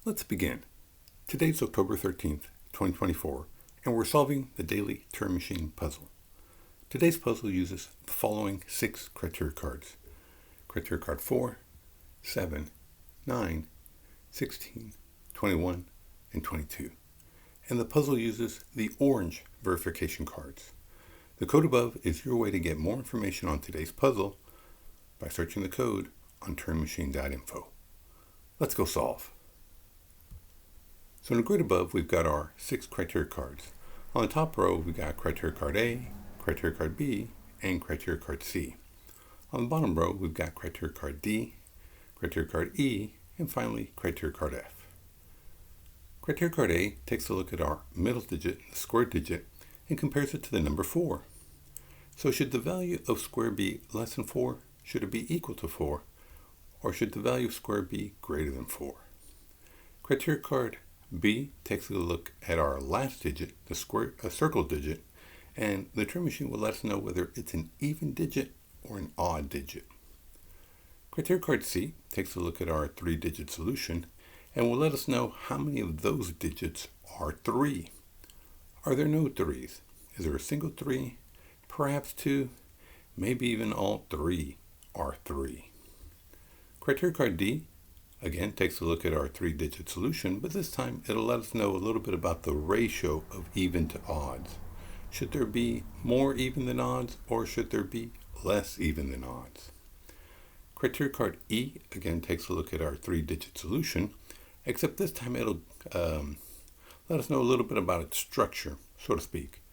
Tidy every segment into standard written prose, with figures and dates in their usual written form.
Let's begin. Today's October 13th, 2024, and we're solving the Daily Turing Machine Puzzle. Today's puzzle uses the following 6 criteria cards. Criteria card 4, 7, 9, 16, 21, and 22. And the puzzle uses the orange verification cards. The code above is your way to get more information on today's puzzle by searching the code on turingmachine.info. Let's go solve. So in the grid above, we've got our 6 criteria cards. On the top row, we've got criteria card A, criteria card B, and criteria card C. On the bottom row, we've got criteria card D, criteria card E, and finally criteria card F. Criteria card A takes a look at our middle digit, the square digit, and compares it to the number 4. So should the value of square be less than 4? Should it be equal to 4? Or should the value of square be greater than 4? Criteria card B takes a look at our last digit, the circle digit, and the Turing machine will let us know whether it's an even digit or an odd digit. Criteria card C takes a look at our 3-digit solution and will let us know how many of those digits are 3. Are there no 3s? Is there a single 3? Perhaps 2? Maybe even all 3 are 3. Criteria card D again takes a look at our 3-digit solution, but this time it'll let us know a little bit about the ratio of even to odds. Should there be more even than odds, or should there be less even than odds? Criteria card E again takes a look at our 3-digit solution, except this time it'll let us know a little bit about its structure, so to speak.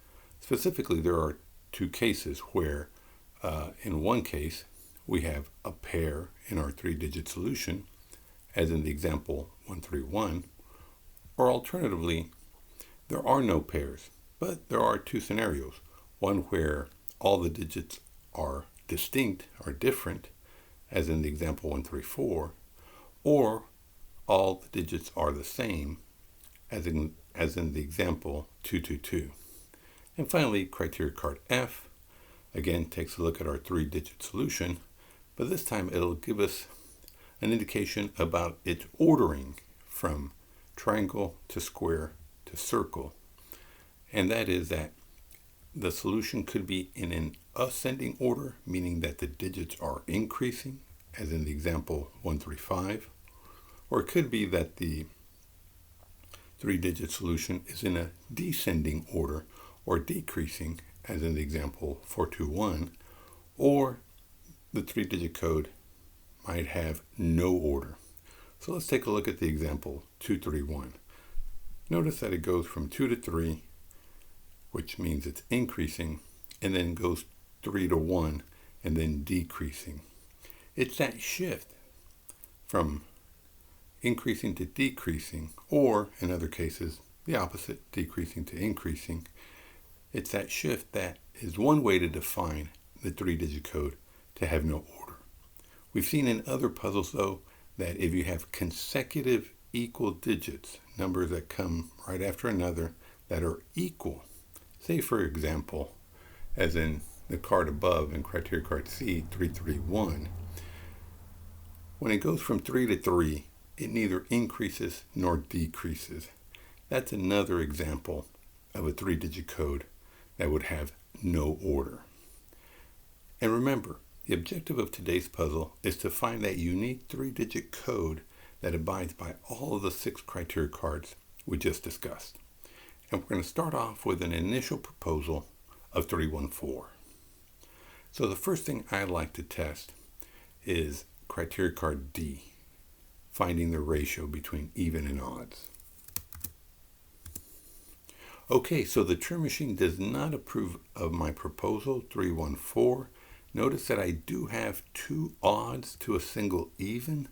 Specifically, there are 2 cases where in one case we have a pair in our 3-digit solution, as in the example 131, or alternatively, there are no pairs, but there are 2 scenarios. One where all the digits are distinct, are different, as in the example 134, or all the digits are the same, as in the example 222. And finally, criteria card F again takes a look at our 3-digit solution, but this time it'll give us an indication about its ordering from triangle to square to circle. And that is that the solution could be in an ascending order, meaning that the digits are increasing, as in the example 135, or it could be that the 3-digit solution is in a descending order or decreasing, as in the example 421, or the 3-digit code might have no order. So let's take a look at the example 231. Notice that it goes from 2 to 3, which means it's increasing, and then goes 3 to 1, and then decreasing. It's that shift from increasing to decreasing, or in other cases, the opposite, decreasing to increasing. It's that shift that is one way to define the 3-digit code to have no order. We've seen in other puzzles, though, that if you have consecutive equal digits, numbers that come right after another that are equal, say for example, as in the card above in criteria card C, 331, when it goes from 3 to 3, it neither increases nor decreases. That's another example of a 3-digit code that would have no order. And remember, the objective of today's puzzle is to find that unique 3-digit code that abides by all of the 6 criteria cards we just discussed. And we're going to start off with an initial proposal of 314. So the first thing I'd like to test is criteria card D, finding the ratio between even and odds. Okay, so the Turing machine does not approve of my proposal 314. Notice that I do have 2 odds to a single even,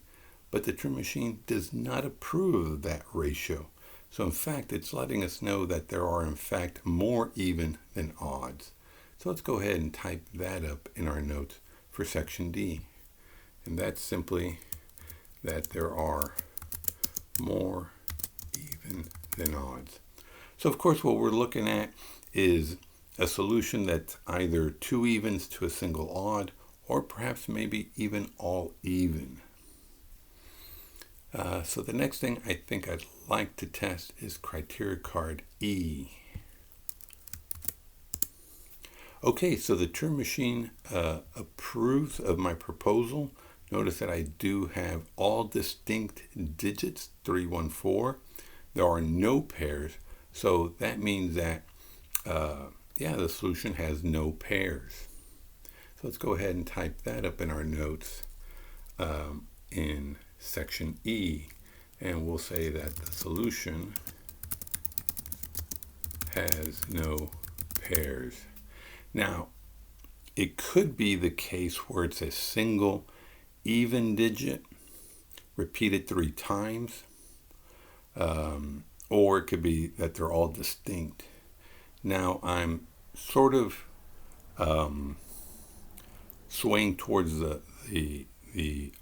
but the Turing machine does not approve of that ratio. So in fact, it's letting us know that there are in fact more even than odds. So let's go ahead and type that up in our notes for section D. And that's simply that there are more even than odds. So of course what we're looking at is a solution that's either 2 evens to a single odd, or perhaps maybe even all even. So the next thing I think I'd like to test is criteria card E. Okay, so the Turing Machine approves of my proposal. Notice that I do have all distinct digits, 314. There are no pairs, so that means that, the solution has no pairs. So let's go ahead and type that up in our notes in section E, and we'll say that the solution has no pairs. Now, it could be the case where it's a single even digit repeated 3 times, or it could be that they're all distinct. Now, I'm sort of swaying towards the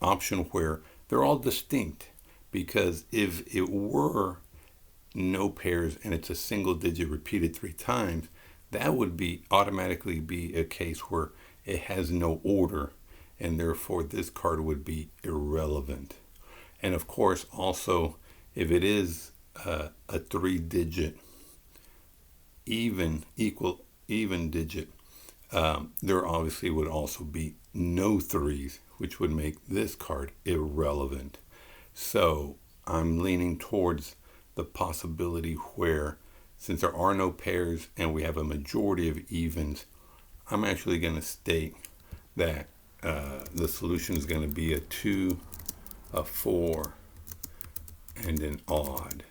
option where they're all distinct, because if it were no pairs and it's a single digit repeated 3 times, that would automatically be a case where it has no order, and therefore this card would be irrelevant. And of course, also, if it is a 3-digit even digit, there obviously would also be no 3s, which would make this card irrelevant. So I'm leaning towards the possibility where, since there are no pairs and we have a majority of evens, I'm actually going to state that the solution is going to be a 2, a 4, and an odd.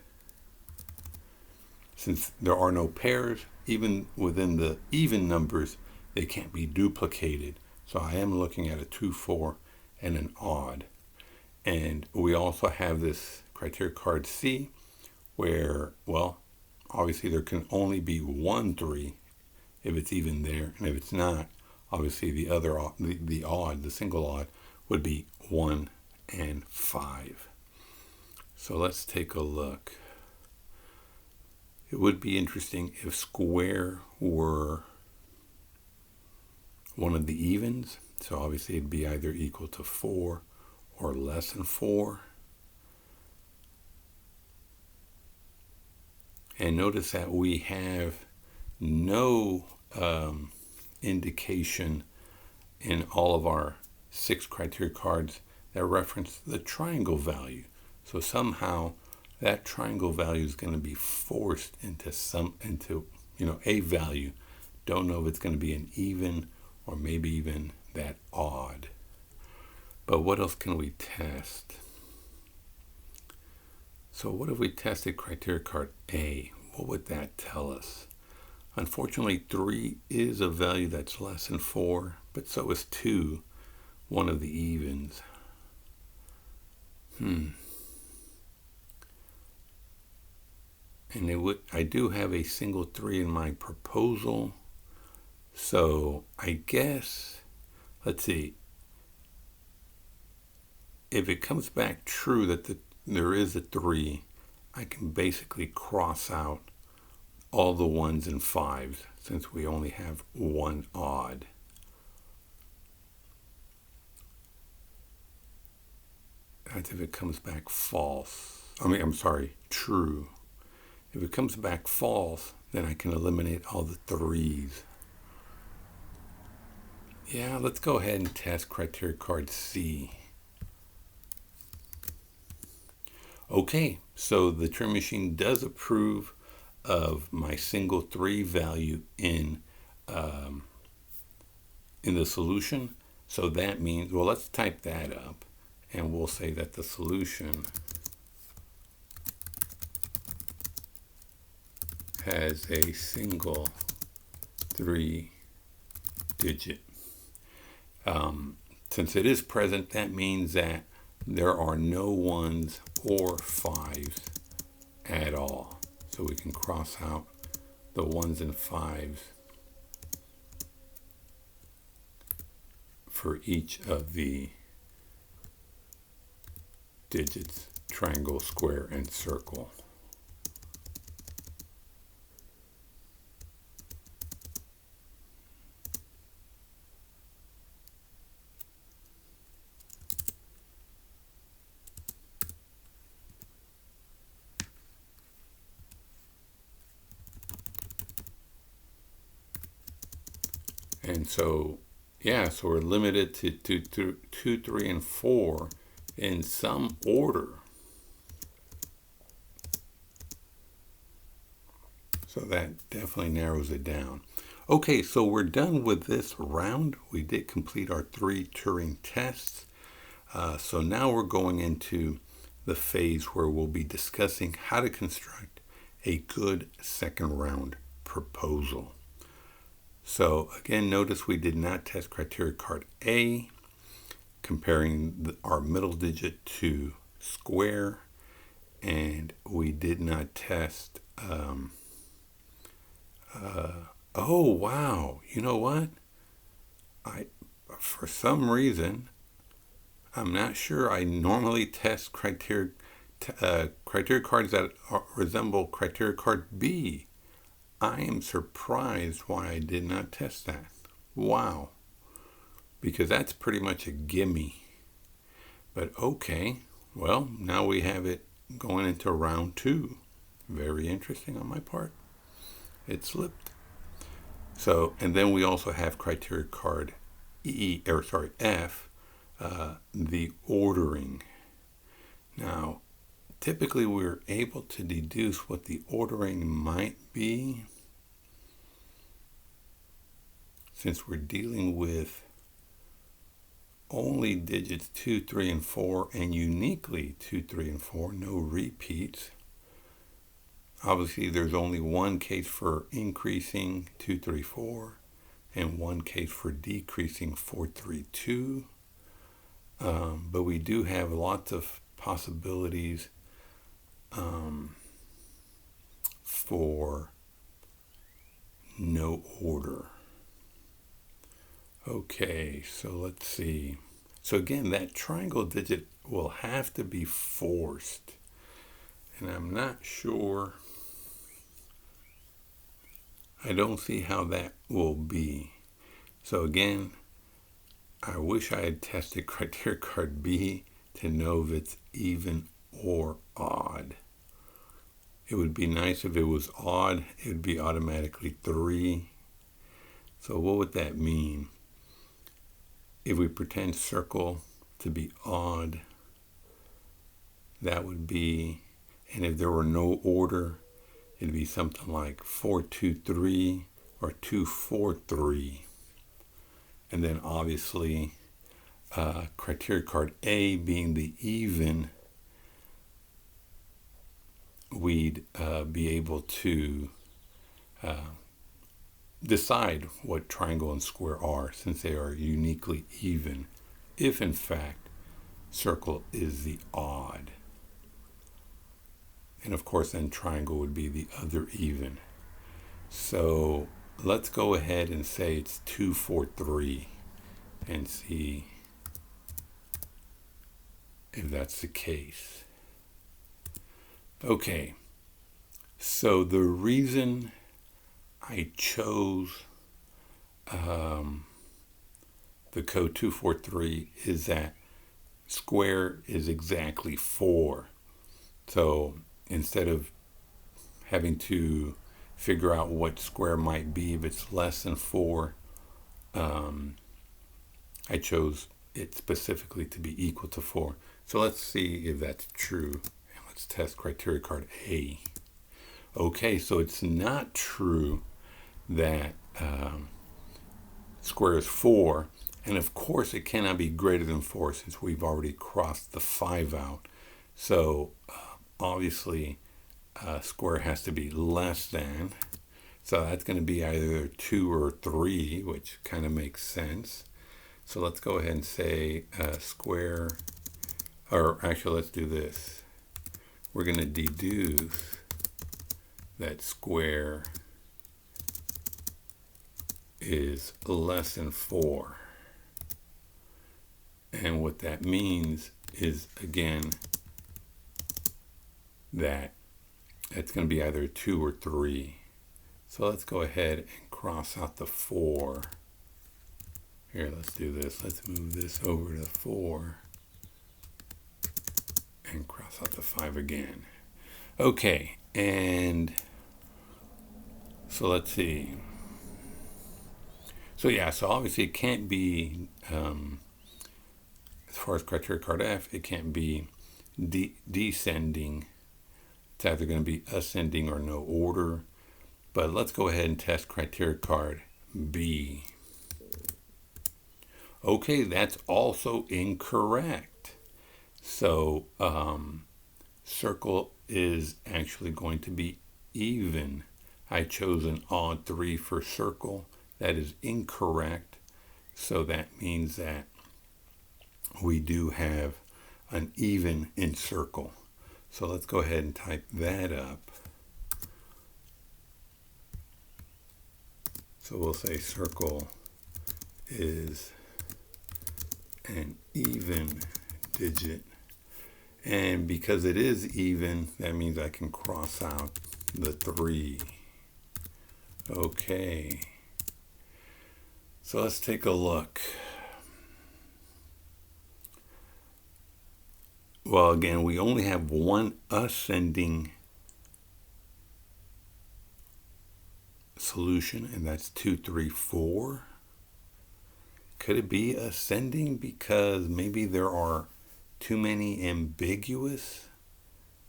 Since there are no pairs, even within the even numbers, they can't be duplicated. So I am looking at a 2, 4, and an odd. And we also have this criteria card C, where, well, obviously there can only be 1 3 if it's even there, and if it's not, obviously the odd, the single odd, would be 1 and 5. So let's take a look. It would be interesting if square were one of the evens. So obviously it'd be either equal to 4 or less than 4. And notice that we have no indication in all of our 6 criteria cards that reference the triangle value. So somehow that triangle value is going to be forced into a value. Don't know if it's going to be an even or maybe even that odd. But what else can we test? So what if we tested criteria card A? What would that tell us? Unfortunately, 3 is a value that's less than 4, but so is 2, one of the evens. And I do have a single 3 in my proposal. So I guess, let's see, if it comes back true that there is a 3, I can basically cross out all the 1s and 5s since we only have 1 odd. That's if it comes back false. True. If it comes back false, then I can eliminate all the 3s. Yeah, let's go ahead and test criteria card C. Okay, so the Turing Machine does approve of my single 3 value in the solution. So that means, well, let's type that up, and we'll say that the solution has a single 3-digit. Since it is present, that means that there are no 1s or 5s at all. So we can cross out the 1s and 5s for each of the digits: triangle, square, and circle. And so, yeah, so we're limited to 2, 3, and 4 in some order. So that definitely narrows it down. Okay, so we're done with this round. We did complete our 3 Turing tests. So now we're going into the phase where we'll be discussing how to construct a good second round proposal. So again, notice we did not test criteria card A, comparing our middle digit to square, and we did not test, oh wow, you know what? For some reason, I'm not sure. I normally test criteria cards that resemble criteria card B. I am surprised why I did not test that. Wow. Because that's pretty much a gimme. But okay, well, now we have it going into round 2. Very interesting on my part. It slipped. So, and then we also have criteria card F, the ordering. Now, typically we're able to deduce what the ordering might be since we're dealing with only digits 2, 3, and 4, and uniquely 2, 3, and 4, no repeats. Obviously, there's only one case for increasing 2, 3, 4, and one case for decreasing 4, 3, 2. But we do have lots of possibilities for no order. Okay, so let's see. So again, that triangle digit will have to be forced. And I'm not sure. I don't see how that will be. So again, I wish I had tested criteria card B to know if it's even or odd. It would be nice if it was odd. It would be automatically 3. So what would that mean? If we pretend circle to be odd, that would be, and if there were no order, it'd be something like 4, 2, 3 or 2, 4, 3. And then obviously criteria card A being the even, we'd be able to decide what triangle and square are, since they are uniquely even, if in fact circle is the odd. And of course then triangle would be the other even. So let's go ahead and say it's 2, 4, 3 and see if that's the case. Okay, so the reason I chose the code 243 is that square is exactly 4. So instead of having to figure out what square might be if it's less than 4, I chose it specifically to be equal to 4. So let's see if that's true. And let's test criteria card A. Okay, so it's not true that square is 4, and of course it cannot be greater than 4 since we've already crossed the 5 out. So obviously square has to be less than, so that's going to be either 2 or 3, which kind of makes sense. So let's go ahead and say square, or actually let's do this. We're going to deduce that square is less than 4. And what that means is, again, that it's going to be either 2 or 3. So let's go ahead and cross out the 4. Here, let's do this. Let's move this over to 4 and cross out the 5 again. Okay, and so let's see. So yeah, so obviously it can't be, as far as criteria card F, it can't be descending. It's either going to be ascending or no order. But let's go ahead and test criteria card B. Okay, that's also incorrect. So circle is actually going to be even. I chose an odd 3 for circle. That is incorrect. So that means that we do have an even in circle. So let's go ahead and type that up. So we'll say circle is an even digit. And because it is even, that means I can cross out the 3. Okay. So let's take a look. Well, again, we only have one ascending solution, and that's 2, 3, 4. Could it be ascending because maybe there are too many ambiguous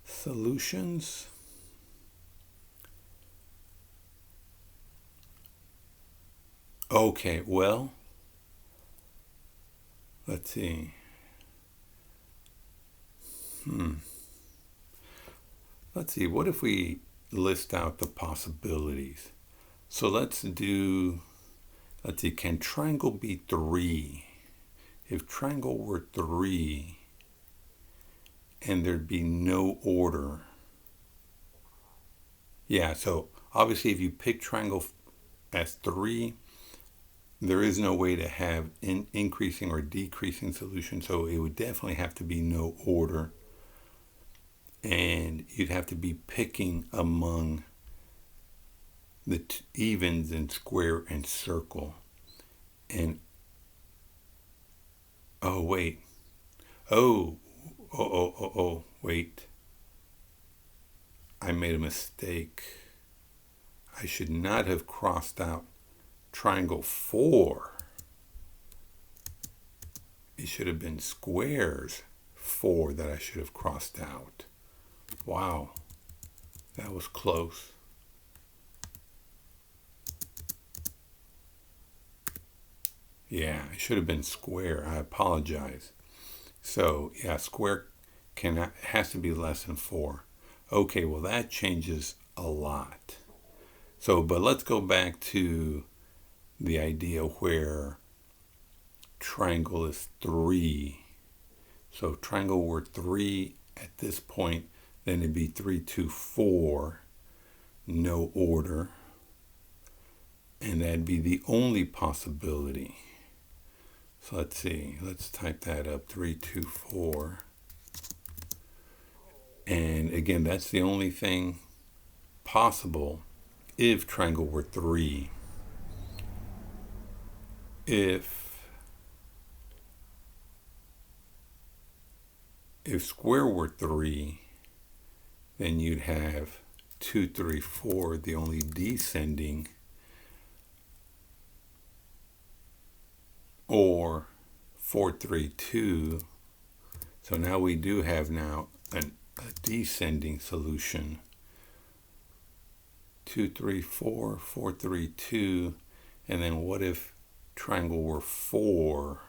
solutions? Okay, well, let's see. Let's see, what if we list out the possibilities? So let's see, can triangle be 3? If triangle were 3 and there'd be no order. Yeah, so obviously if you pick triangle as 3, there is no way to have increasing or decreasing solution. So it would definitely have to be no order. And you'd have to be picking among the evens in square and circle. And wait, I made a mistake. I should not have crossed out triangle 4. It should have been squares 4 that I should have crossed out. Wow, that was close. Yeah, it should have been square. I apologize. So yeah, square has to be less than 4. Okay, well that changes a lot. So, but let's go back to the idea where triangle is 3. So if triangle were 3 at this point, then it'd be 3, 2, 4, no order. And that'd be the only possibility. So let's see, let's type that up, 3, 2, 4. And again, that's the only thing possible if triangle were 3. If square were 3, then you'd have 2, 3, 4, the only descending, or 4, 3, 2. So now we do have now a descending solution. 2, 3, 4, 4, 3, 2. And then what if triangle were 4?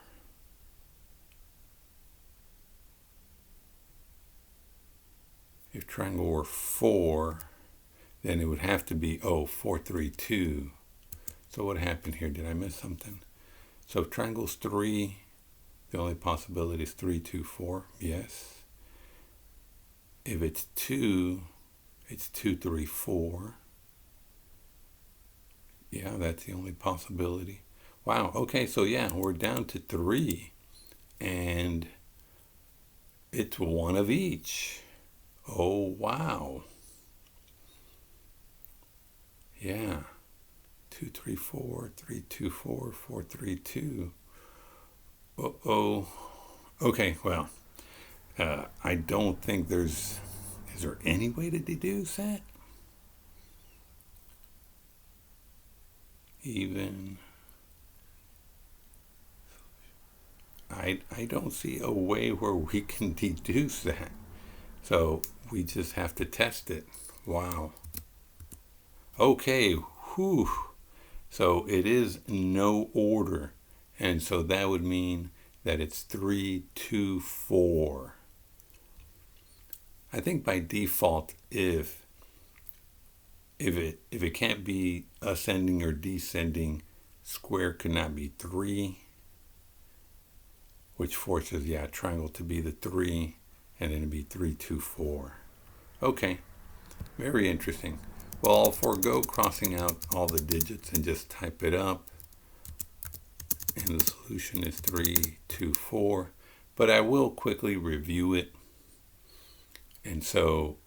If triangle were 4, then it would have to be 4, 3, 2. So what happened here? Did I miss something? So if triangle's 3, the only possibility is 3, 2, 4. Yes. If it's 2, it's 2, 3, 4. Yeah, that's the only possibility. Wow, okay, so yeah, we're down to 3. And it's one of each. Oh, wow. Yeah. 2, 3, 4, 3, 2, 4, 4, 3, 2. Okay, well, I don't think is there any way to deduce that? Even, I don't see a way where we can deduce that. So we just have to test it. Wow. Okay, whew. So it is no order. And so that would mean that it's 3, 2, 4. I think by default, if it can't be ascending or descending, square could not be 3, which forces, triangle to be the 3, and then it'd be 3, 2, 4. Okay, very interesting. Well, I'll forego crossing out all the digits and just type it up. And the solution is 3, 2, 4. But I will quickly review it. And so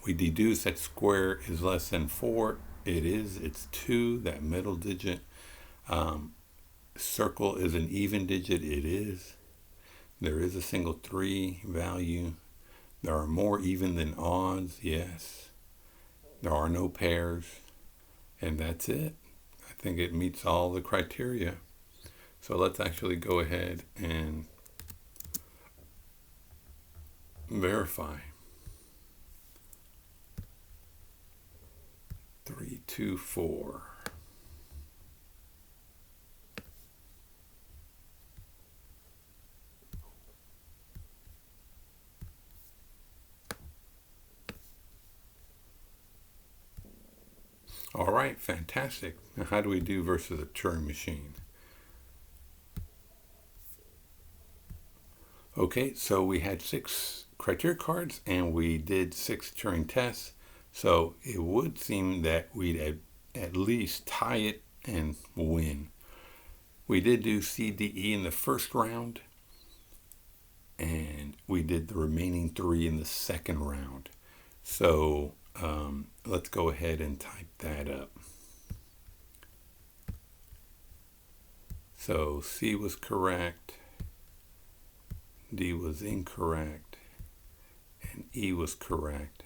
we deduce that square is less than 4. It is. It's 2, that middle digit. Circle is an even digit. It is. There is a single 3 value. There are more even than odds. Yes. There are no pairs. And that's it. I think it meets all the criteria. So let's actually go ahead and verify. 3, 2, 4. All right, fantastic. Now, how do we do versus a Turing machine? Okay, so we had 6 criteria cards and we did 6 Turing tests. So it would seem that we'd at least tie it and win. We did do C, D, E in the first round, and we did the remaining 3 in the second round. So let's go ahead and type that up. So C was correct, D was incorrect, and E was correct.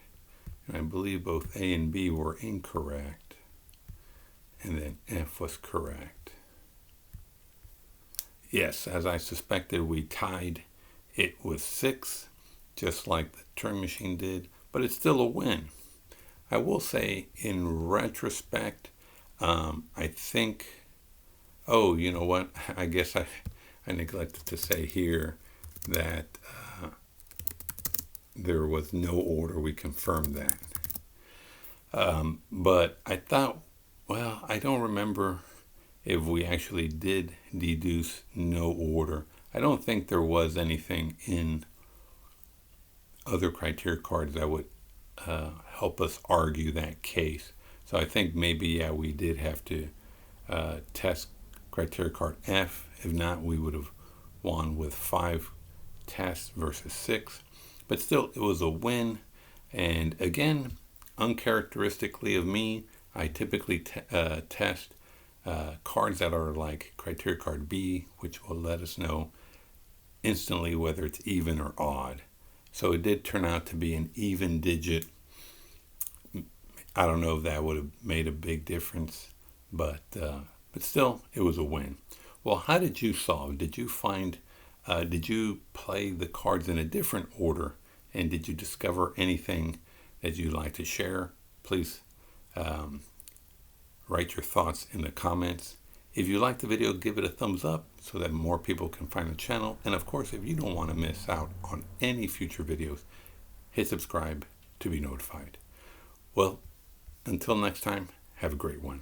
And I believe both A and B were incorrect. And then F was correct. Yes, as I suspected, we tied it with 6, just like the Turing machine did, but it's still a win. I will say, in retrospect, I think, you know what? I guess I neglected to say here that there was no order. We confirmed that. But I thought, well, I don't remember if we actually did deduce no order. I don't think there was anything in other criteria cards that would help us argue that case. So I think maybe, we did have to test criteria card F. If not, we would have won with 5 tests versus 6. But still, it was a win. And again, uncharacteristically of me, I typically test cards that are like criteria card B, which will let us know instantly whether it's even or odd. So it did turn out to be an even digit. I don't know if that would have made a big difference, but still, it was a win. Well, how did you solve? Did you play the cards in a different order, and did you discover anything that you'd like to share? Please write your thoughts in the comments. If you like the video, give it a thumbs up so that more people can find the channel. And of course, if you don't want to miss out on any future videos, hit subscribe to be notified. Well, until next time, have a great one.